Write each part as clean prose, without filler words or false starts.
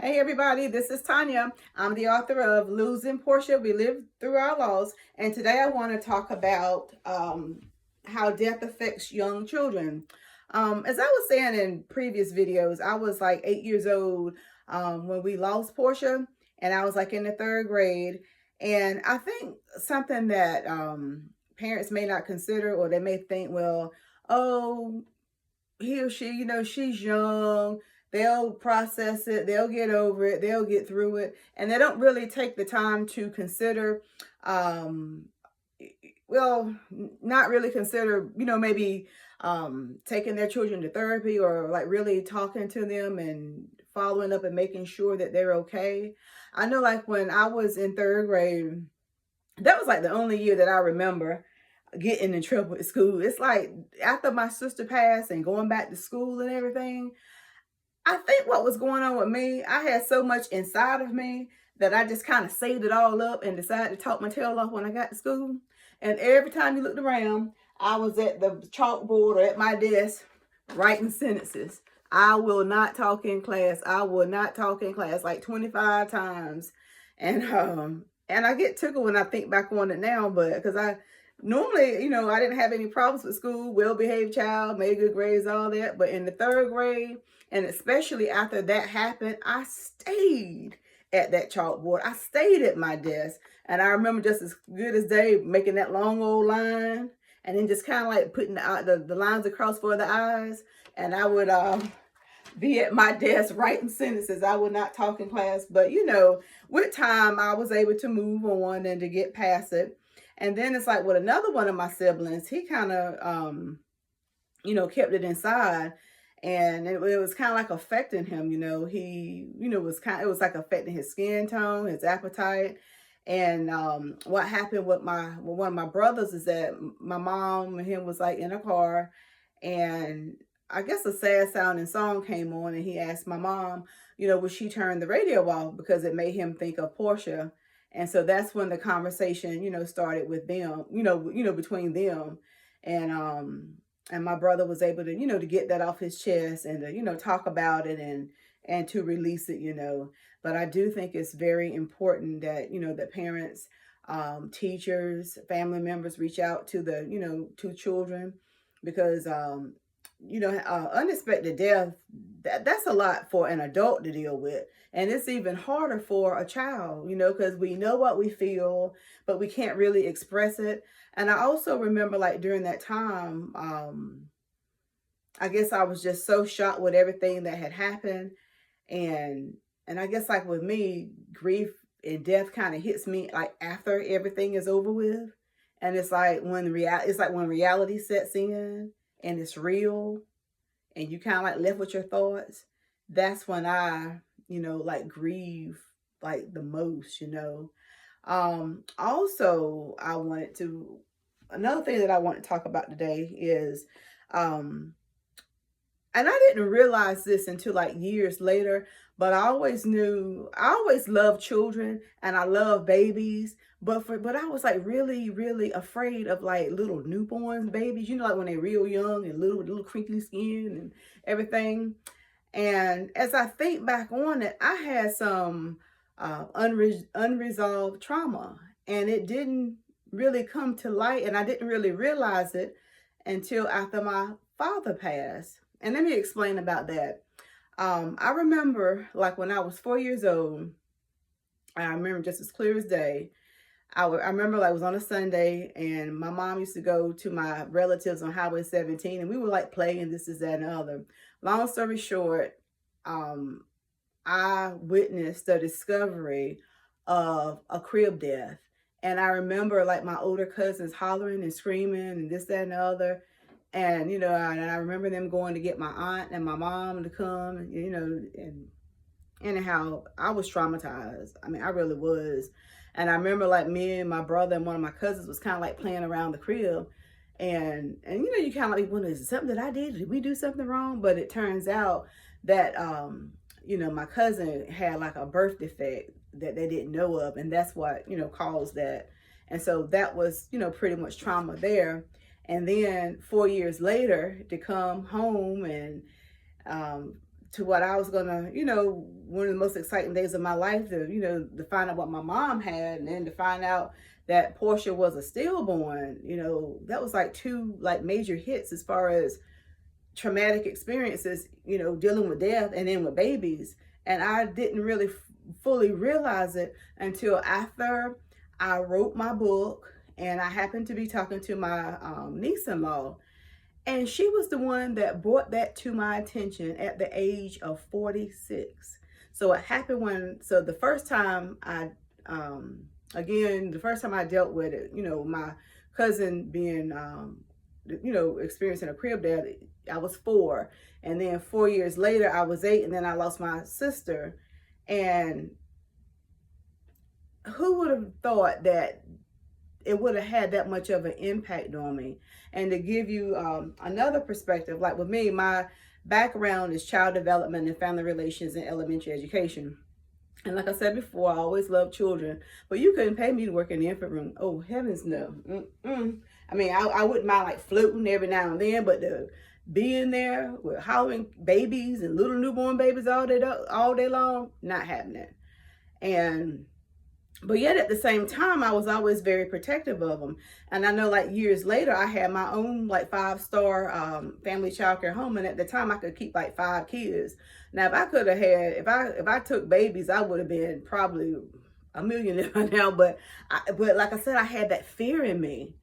Hey everybody, this is Tanya. I'm the author of Losing Porsha, We Live Through Our Laws. And today I want to talk about how death affects young children. As I was saying in previous videos, I was like 8 years old when we lost Porsha, and I was like in the third grade. And I think something that parents may not consider, or they may think, well, oh, he or she, she's young, they'll process it, they'll get over it, they'll get through it. And they don't really take the time to consider, um, well, not really consider, maybe taking their children to therapy, or like really talking to them and following up and making sure that they're okay. I know, like when I was in third grade, that was like the only year that I remember getting in trouble at school. It's like after my sister passed and going back to school and everything, I think what was going on with me, I had so much inside of me that I just kind of saved it all up and decided to talk my tail off when I got to school. And every time you looked around, I was at the chalkboard or at my desk writing sentences. I will not talk in class. I will not talk in class, like 25 times. And I get tickled when I think back on it now, but because I normally, I didn't have any problems with school, well-behaved child, made good grades, all that. But in the third grade, and especially after that happened, I stayed at that chalkboard. I stayed at my desk. And I remember just as good as day making that long old line, and then just kind of like putting the lines across for the eyes. And I would be at my desk writing sentences. I would not talk in class. But, with time, I was able to move on and to get past it. And then it's like with another one of my siblings, he kind of, kept it inside. And it was kind of like affecting him, he, it was like affecting his skin tone, his appetite. And what happened with one of my brothers is that my mom and him was like in a car, and I guess a sad sounding song came on, and he asked my mom, would she turn the radio off because it made him think of Porsha. And so that's when the conversation, started with them, between them. And my brother was able to, to get that off his chest and to, talk about it and to release it, But I do think it's very important that, that parents, teachers, family members reach out to to children, because, unexpected death, that's a lot for an adult to deal with. And it's even harder for a child, because we know what we feel, but we can't really express it. And I also remember, like, during that time, I guess I was just so shocked with everything that had happened. And I guess, like with me, grief and death kind of hits me like after everything is over with. And it's like when reality sets in and it's real, and you kind of like left with your thoughts. That's when I, like grieve like the most, Also, another thing that I want to talk about today is, and I didn't realize this until like years later, but I always loved children and I love babies. But I was like really, really afraid of like little newborn babies, like when they're real young and little crinkly skin and everything. And as I think back on it, I had some unresolved trauma, and it didn't really come to light, and I didn't really realize it until after my father passed. And let me explain about that. I remember, like, when I was 4 years old, I remember just as clear as day. I remember, like, it was on a Sunday, and my mom used to go to my relatives on Highway 17, and we would like playing this, is that, and the other. Long story short, I witnessed the discovery of a crib death. And I remember, like, my older cousins hollering and screaming and this, that, and the other. And, and I remember them going to get my aunt and my mom to come, and anyhow, I was traumatized. I mean, I really was. And I remember, like, me and my brother and one of my cousins was kind of like playing around the crib. And you kind of like wonder, is it something that I did? Did we do something wrong? But it turns out that, my cousin had like a birth defect that they didn't know of. And that's what, caused that. And so that was, pretty much trauma there. And then 4 years later, to come home and to what I was gonna, one of the most exciting days of my life to, to find out what my mom had, and then to find out that Porsha was a stillborn. That was like two like major hits as far as traumatic experiences, dealing with death and then with babies. And I didn't really fully realize it until after I wrote my book, and I happened to be talking to my niece-in-law, and she was the one that brought that to my attention at the age of 46. So it happened so the first time the first time I dealt with it, my cousin being, experiencing a crib death, I was 4. And then 4 years later, I was 8, and then I lost my sister. And who would have thought that it would have had that much of an impact on me? And to give you another perspective, like with me, my background is child development and family relations and elementary education. And like I said before, I always loved children, but you couldn't pay me to work in the infant room. Oh, heavens no. I mean, I wouldn't mind like floating every now and then, but to be in there with hollering babies and little newborn babies all day long, not happening. But yet at the same time, I was always very protective of them. And I know like years later, I had my own like 5-star family childcare home. And at the time I could keep like 5 kids. Now, if I could have had, if I took babies, I would have been probably a millionaire by now. But like I said, I had that fear in me.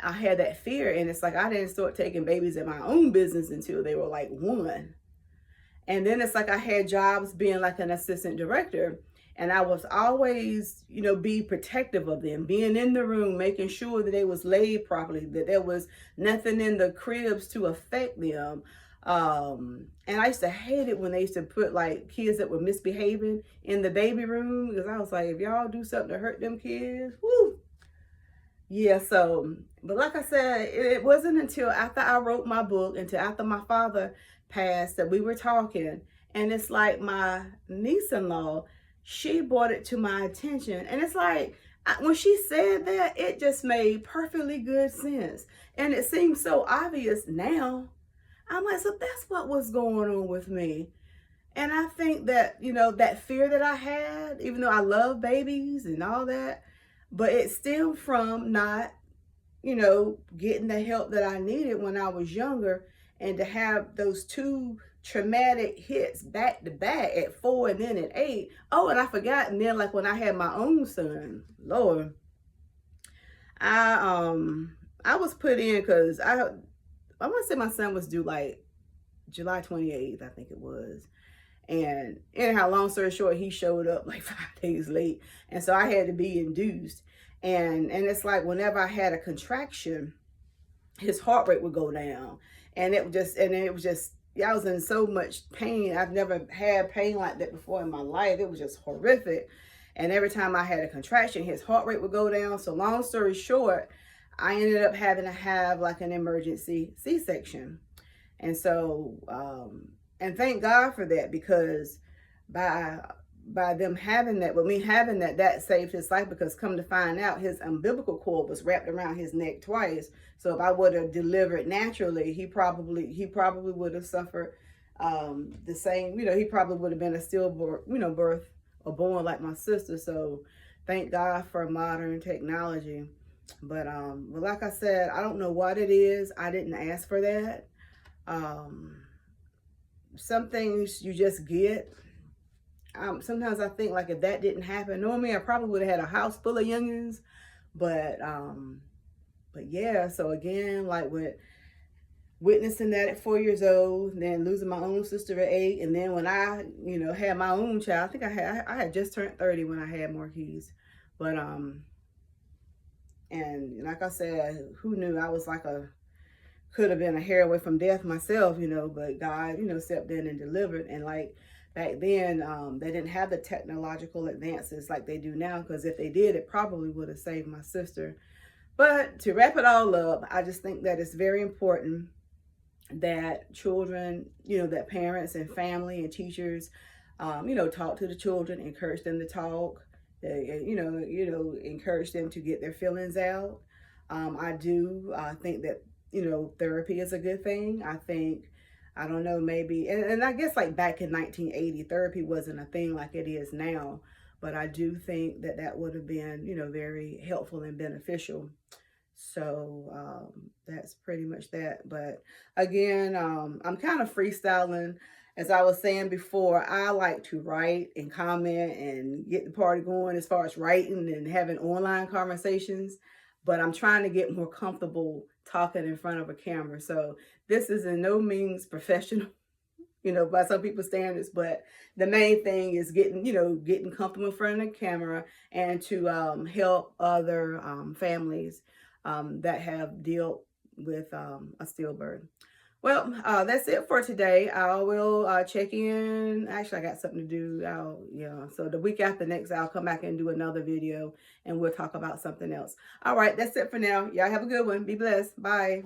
I had that fear. And it's like, I didn't start taking babies in my own business until they were like 1. And then it's like I had jobs being like an assistant director. And I was always, be protective of them, being in the room, making sure that they was laid properly, that there was nothing in the cribs to affect them. And I used to hate it when they used to put like kids that were misbehaving in the baby room, because I was like, if y'all do something to hurt them kids, whoo. Yeah, so, but like I said, it wasn't until after I wrote my book, until after my father passed, that we were talking. And it's like my niece-in-law, she brought it to my attention. And it's like, when she said that, it just made perfectly good sense. And it seems so obvious now. I'm like, so that's what was going on with me. And I think that, that fear that I had, even though I love babies and all that, but it stemmed from not, getting the help that I needed when I was younger. And to have those 2 traumatic hits back to back at 4 and then at 8. Oh, and I forgot. And then like when I had my own son, Lord, I was put in because I want to say my son was due like July 28th, I think it was. And anyhow, long story short, he showed up like 5 days late. And so I had to be induced. And it's like whenever I had a contraction, his heart rate would go down. And it was just, I was in so much pain. I've never had pain like that before in my life. It was just horrific. And every time I had a contraction, his heart rate would go down. So long story short, I ended up having to have like an emergency C-section. And so, and thank God for that, because by them having that, with me having that, that saved his life, because come to find out, his umbilical cord was wrapped around his neck twice. So if I would have delivered naturally, he probably would have suffered the same, he probably would have been a stillborn, birth or born like my sister. So thank God for modern technology. But like I said, I don't know what it is. I didn't ask for that. Some things you just get. Sometimes I think like if that didn't happen, normally I probably would have had a house full of youngins. But yeah, so again, like with witnessing that at 4 years old, then losing my own sister at 8, and then when I, had my own child, I think I had just turned 30 when I had Marquise. But and like I said, who knew I was like could have been a hair away from death myself, but God, stepped in and delivered. And like back then, they didn't have the technological advances like they do now, because if they did, it probably would have saved my sister. But to wrap it all up, I just think that it's very important that children, that parents and family and teachers, talk to the children, encourage them to talk, encourage them to get their feelings out. I do think that, therapy is a good thing. I think I don't know, maybe, and I guess like back in 1980, therapy wasn't a thing like it is now, but I do think that that would have been, you know, very helpful and beneficial. So that's pretty much that. But again, I'm kind of freestyling. As I was saying before, I like to write and comment and get the party going as far as writing and having online conversations. But I'm trying to get more comfortable talking in front of a camera. So this is in no means professional, you know, by some people's standards. But the main thing is getting, you know, getting comfortable in front of the camera and to help other families that have dealt with a stillbirth. Well, that's it for today. I will check in. Actually, I got something to do. Yeah. So the week after next, I'll come back and do another video and we'll talk about something else. All right. That's it for now. Y'all have a good one. Be blessed. Bye.